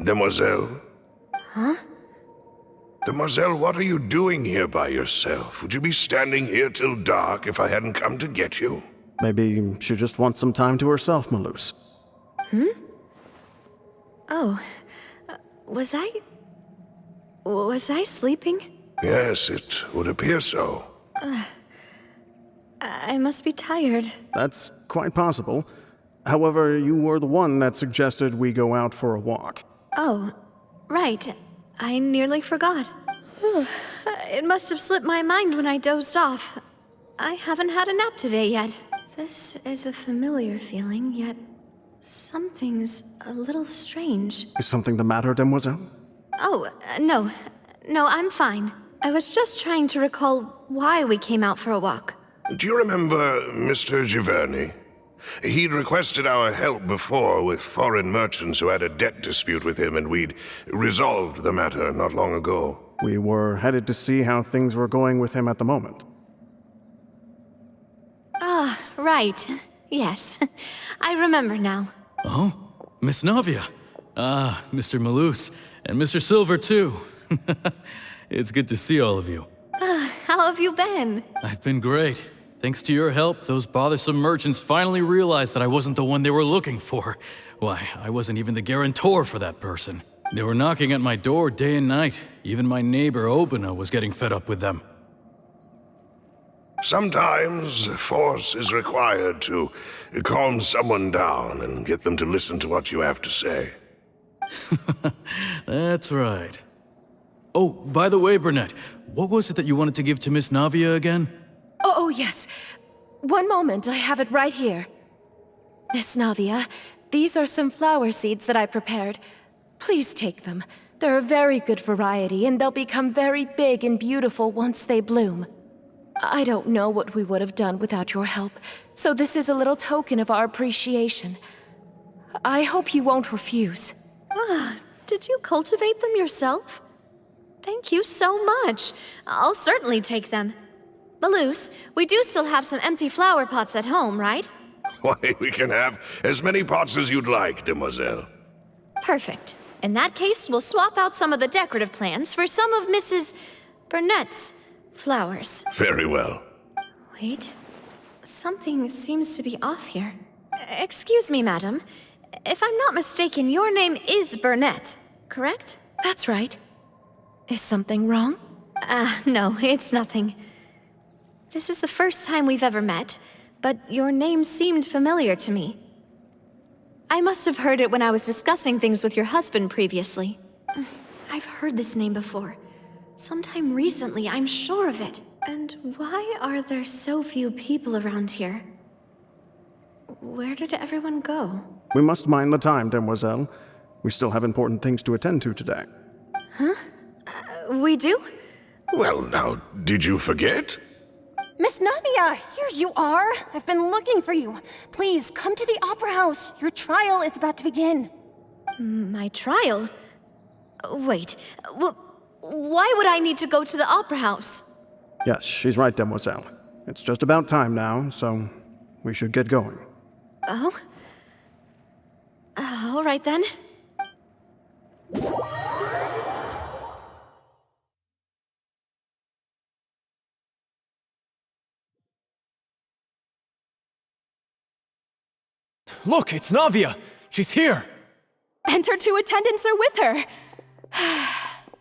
Demoiselle? Huh? Demoiselle, what are you doing here by yourself? Would you be standing here till dark if I hadn't come to get you? Maybe she just wants some time to herself, Malus. Oh, was I sleeping? Yes, it would appear so. I must be tired. That's quite possible. However, you were the one that suggested we go out for a walk. Oh, right. I nearly forgot. It must have slipped my mind when I dozed off. I haven't had a nap today yet. This is a familiar feeling, yet something's a little strange. Is something the matter, Demoiselle? Oh, no. No, I'm fine. I was just trying to recall why we came out for a walk. Do you remember Mr. Giverny? He'd requested our help before with foreign merchants who had a debt dispute with him, and we'd resolved the matter not long ago. We were headed to see how things were going with him at the moment. Ah, right. Yes. I remember now. Oh, Miss Navia. Ah, Mr. Malus, and Mr. Silver, too. It's good to see all of you. How have you been? I've been great. Thanks to your help, those bothersome merchants finally realized that I wasn't the one they were looking for. Why, I wasn't even the guarantor for that person. They were knocking at my door day and night. Even my neighbor, Obina, was getting fed up with them. Sometimes force is required to calm someone down and get them to listen to what you have to say. That's right. Oh, by the way, Burnett, what was it that you wanted to give to Miss Navia again? Oh, yes. One moment, I have it right here. Miss Navia, these are some flower seeds that I prepared. Please take them. They're a very good variety, and they'll become very big and beautiful once they bloom. I don't know what we would have done without your help, so this is a little token of our appreciation. I hope you won't refuse. Did you cultivate them yourself? Thank you so much. I'll certainly take them. Malus, we do still have some empty flower pots at home, right? Why, we can have as many pots as you'd like, Demoiselle. Perfect. In that case, we'll swap out some of the decorative plants for some of Mrs. Burnett's flowers. Very well. Wait. Something seems to be off here. Excuse me, madam. If I'm not mistaken, your name is Burnett, correct? That's right. Is something wrong? No, it's nothing. This is the first time we've ever met, but your name seemed familiar to me. I must have heard it when I was discussing things with your husband previously. I've heard this name before. Sometime recently, I'm sure of it. And why are there so few people around here? Where did everyone go? We must mind the time, Demoiselle. We still have important things to attend to today. Huh? We do? Well, now, did you forget? Miss Navia, here you are. I've been looking for you. Please, come to the Opera House. Your trial is about to begin. My trial? Wait, why would I need to go to the Opera House? Yes, she's right, Demoiselle. It's just about time now, so we should get going. Oh? All right then. Look, it's Navia! She's here! And her two attendants are with her.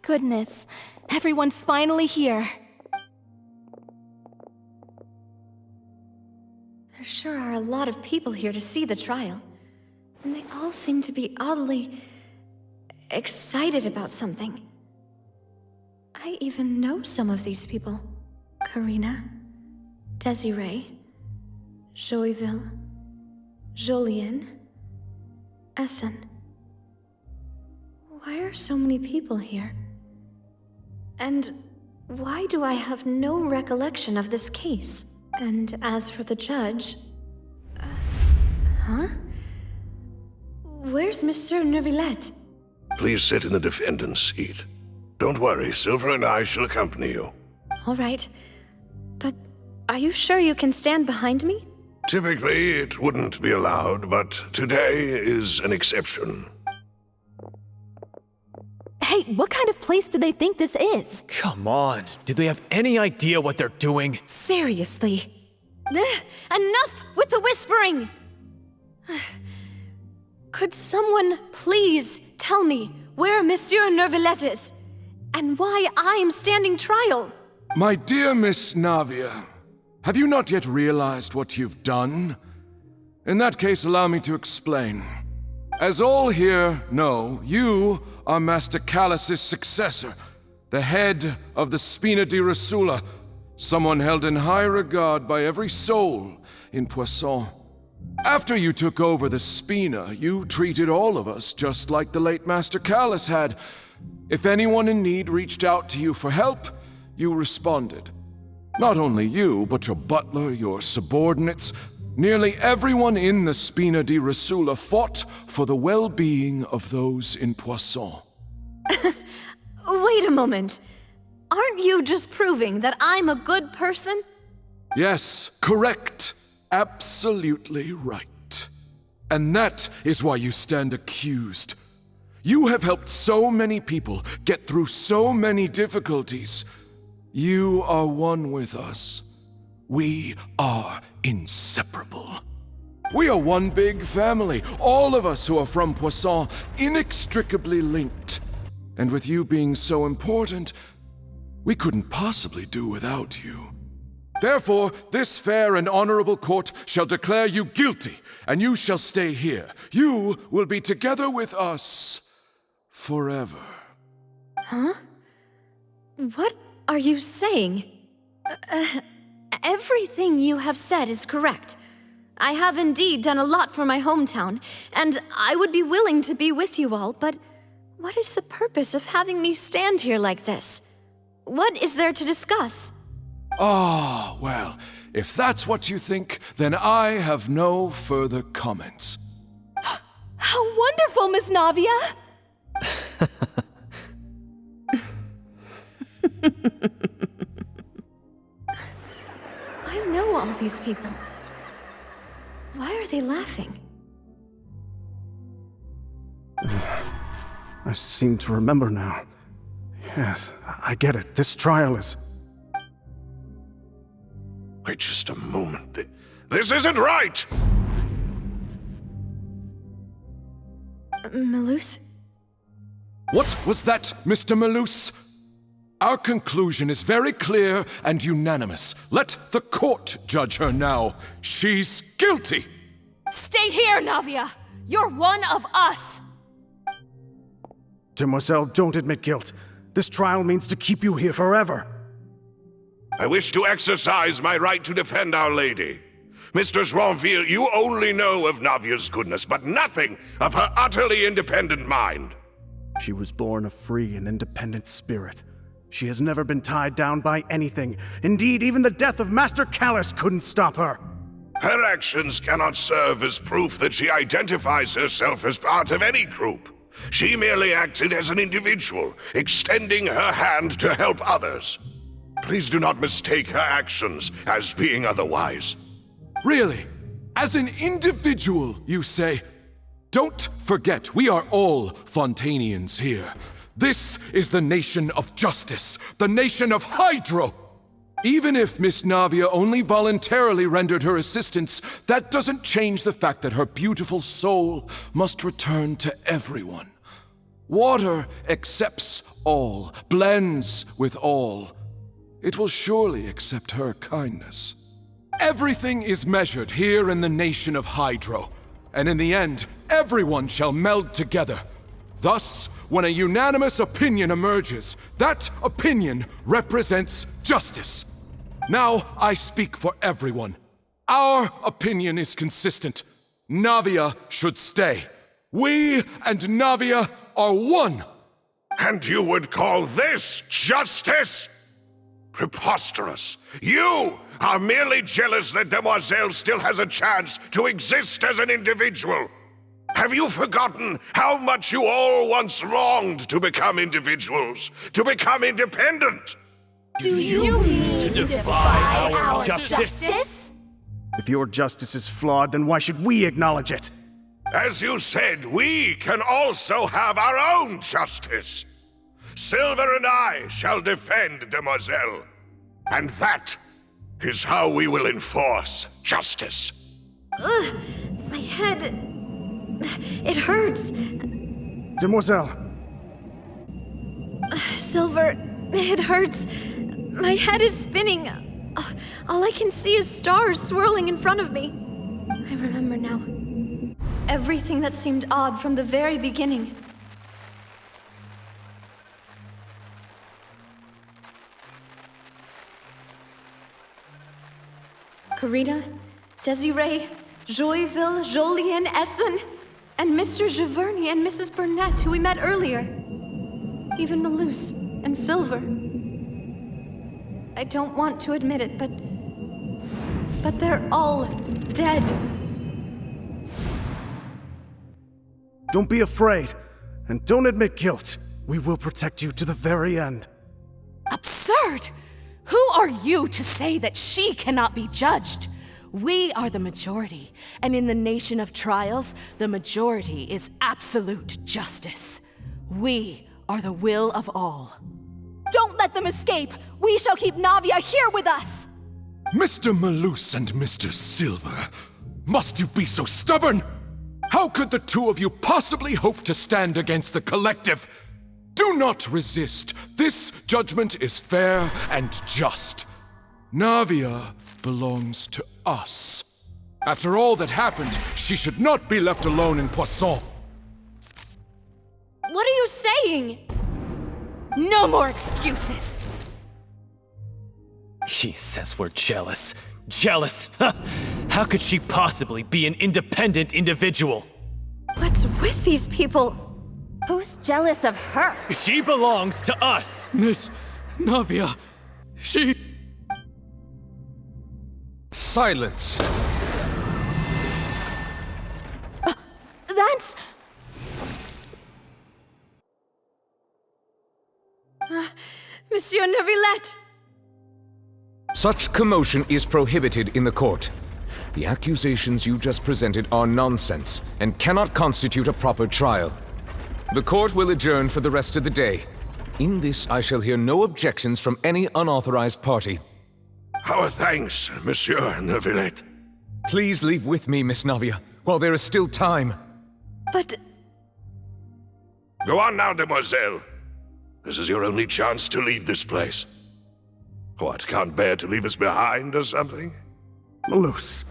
Goodness, everyone's finally here. There sure are a lot of people here to see the trial. And they all seem to be oddly excited about something. I even know some of these people. Karina, Desiree, Joyville, Jolien, Essen. Why are so many people here? And why do I have no recollection of this case? And as for the judge... huh? Where's Monsieur Neuvillette? Please sit in the defendant's seat. Don't worry, Silver and I shall accompany you. All right. But are you sure you can stand behind me? Typically, it wouldn't be allowed, but today is an exception. Hey, what kind of place do they think this is? Come on, do they have any idea what they're doing? Seriously. Enough with the whispering! Could someone please tell me where Monsieur Neuvillette is? And why I'm standing trial? My dear Miss Navia, have you not yet realized what you've done? In that case, allow me to explain. As all here know, you are Master Callus's successor, the head of the Spina di Rosula, someone held in high regard by every soul in Poisson. After you took over the Spina, you treated all of us just like the late Master Callus had. If anyone in need reached out to you for help, you responded. Not only you, but your butler, your subordinates, nearly everyone in the Spina di Rosula fought for the well-being of those in Poisson. Wait a moment. Aren't you just proving that I'm a good person? Yes, correct. Absolutely right. And that is why you stand accused. You have helped so many people get through so many difficulties. You are one with us. We are inseparable. We are one big family, all of us who are from Poisson, inextricably linked. And with you being so important, we couldn't possibly do without you. Therefore, this fair and honorable court shall declare you guilty, and you shall stay here. You will be together with us forever. Huh? What are you saying? Everything you have said is correct. I have indeed done a lot for my hometown, and I would be willing to be with you all, but what is the purpose of having me stand here like this? What is there to discuss? Ah, well, if that's what you think, then I have no further comments. How wonderful, Miss Navia! I know all these people. Why are they laughing? I seem to remember now. Yes, I get it. This trial is... Wait just a moment. This isn't right! Malus? What was that, Mr. Malus? Our conclusion is very clear and unanimous. Let the court judge her now. She's guilty! Stay here, Navia! You're one of us! Demoiselle, don't admit guilt. This trial means to keep you here forever. I wish to exercise my right to defend Our Lady. Mr. Joinville, you only know of Navia's goodness, but nothing of her utterly independent mind. She was born a free and independent spirit. She has never been tied down by anything. Indeed, even the death of Master Callus couldn't stop her. Her actions cannot serve as proof that she identifies herself as part of any group. She merely acted as an individual, extending her hand to help others. Please do not mistake her actions as being otherwise. Really? As an individual, you say? Don't forget, we are all Fontainians here. This is the nation of justice, the nation of Hydro. Even if Miss Navia only voluntarily rendered her assistance, that doesn't change the fact that her beautiful soul must return to everyone. Water accepts all, blends with all. It will surely accept her kindness. Everything is measured here in the nation of Hydro, and in the end, everyone shall meld together. Thus, when a unanimous opinion emerges, that opinion represents justice. Now I speak for everyone. Our opinion is consistent. Navia should stay. We and Navia are one. And you would call this justice? Preposterous. You are merely jealous that Demoiselle still has a chance to exist as an individual. Have you forgotten how much you all once longed to become individuals, to become independent? Do you mean to defy our justice? If your justice is flawed, then why should we acknowledge it? As you said, we can also have our own justice. Silver and I shall defend Demoiselle. And that is how we will enforce justice. Ugh, my head... It hurts. Demoiselle! Silver, it hurts. My head is spinning. All I can see is stars swirling in front of me. I remember now. Everything that seemed odd from the very beginning. Karina, Desiree, Joyville, Jolien, Essen, and Mr. Giverny and Mrs. Burnett, who we met earlier. Even Malus and Silver. I don't want to admit it, but they're all dead. Don't be afraid, and don't admit guilt. We will protect you to the very end. Absurd! Who are you to say that she cannot be judged? We are the majority, and in the nation of trials, the majority is absolute justice. We are the will of all. Don't let them escape! We shall keep Navia here with us! Mr. Malus and Mr. Silver, must you be so stubborn? How could the two of you possibly hope to stand against the collective? Do not resist. This judgment is fair and just. Navia belongs to us. After all that happened, she should not be left alone in Poisson. What are you saying? No more excuses! He says we're jealous. Jealous? How could she possibly be an independent individual? What's with these people? Who's jealous of her? She belongs to us! Miss Navia, she... Silence! That's... Monsieur Neuvillette! Such commotion is prohibited in the court. The accusations you just presented are nonsense and cannot constitute a proper trial. The court will adjourn for the rest of the day. In this, I shall hear no objections from any unauthorized party. Our thanks, Monsieur Neuvillette. Please leave with me, Miss Navia, while there is still time. But... Go on now, Demoiselle. This is your only chance to leave this place. What, can't bear to leave us behind or something? Malus.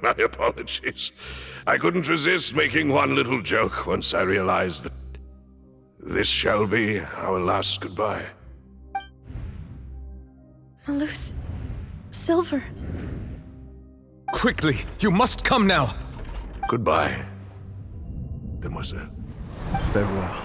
My apologies. I couldn't resist making one little joke once I realized that this shall be our last goodbye. Malus... Silver... Quickly, you must come now! Goodbye, Demoiselle. Farewell.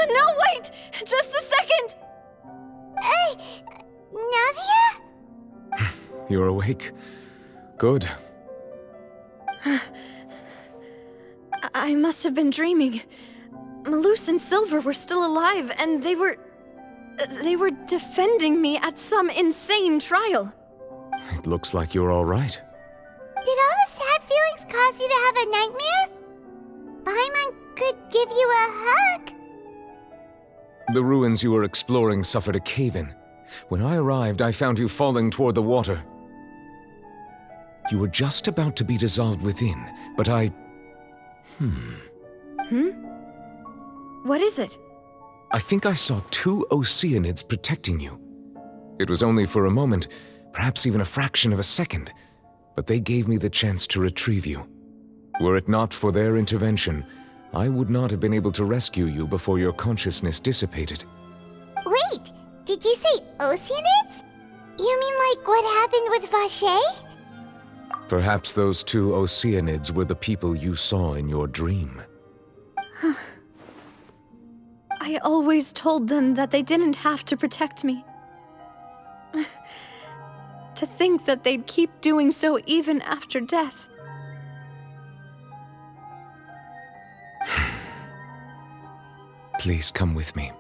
No, wait! Just a second! Navia? You're awake. Good. I must have been dreaming. Malus and Silver were still alive, and they were defending me at some insane trial. It looks like you're all right. Did all the sad feelings cause you to have a nightmare? Paimon could give you a hug. The ruins you were exploring suffered a cave-in. When I arrived, I found you falling toward the water. You were just about to be dissolved within, but I... What is it? I think I saw 2 Oceanids protecting you. It was only for a moment, perhaps even a fraction of a second, but they gave me the chance to retrieve you. Were it not for their intervention, I would not have been able to rescue you before your consciousness dissipated. Wait, did you say Oceanids? You mean like what happened with Vache? Perhaps those two Oceanids were the people you saw in your dream. I always told them that they didn't have to protect me. To think that they'd keep doing so even after death. Please come with me.